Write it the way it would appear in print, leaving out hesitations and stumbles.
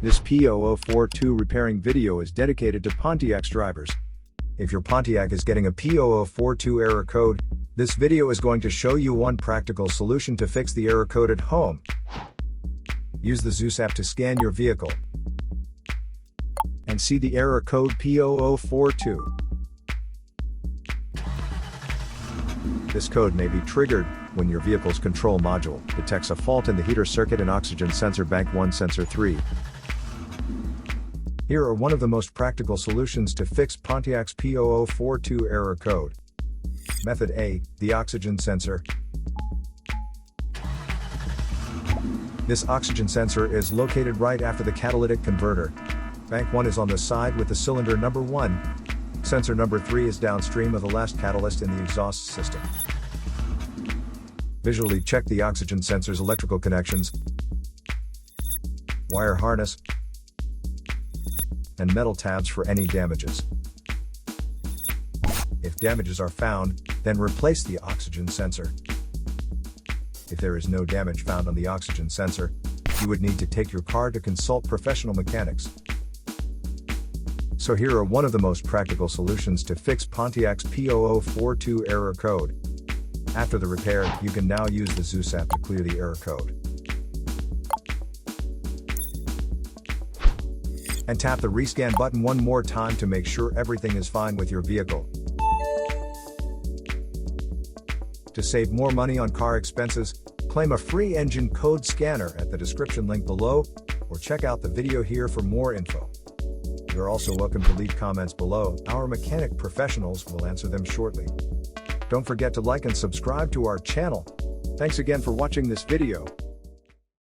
This P0042 repairing video is dedicated to Pontiac's drivers. If your Pontiac is getting a P0042 error code, this video is going to show you one practical solution to fix the error code at home. Use the HO2S app to scan your vehicle and see the error code P0042. This code may be triggered when your vehicle's control module detects a fault in the heater circuit and oxygen sensor bank 1 sensor 3. Here are one of the most practical solutions to fix Pontiac's P0042 error code. Method A, the oxygen sensor. This oxygen sensor is located right after the catalytic converter. Bank 1 is on the side with the cylinder number 1. Sensor number 3 is downstream of the last catalyst in the exhaust system. Visually check the oxygen sensor's electrical connections, wire harness, and metal tabs for any damages. If damages are found, then replace the oxygen sensor. If there is no damage found on the oxygen sensor, you would need to take your car to consult professional mechanics. So here are one of the most practical solutions to fix Pontiac's P0042 error code. After the repair, you can now use the HO2S app to clear the error code. And tap the rescan button one more time to make sure everything is fine with your vehicle. To save more money on car expenses, claim a free engine code scanner at the description link below, or check out the video here for more info. You're also welcome to leave comments below. Our mechanic professionals will answer them shortly. Don't forget to like and subscribe to our channel. Thanks again for watching this video.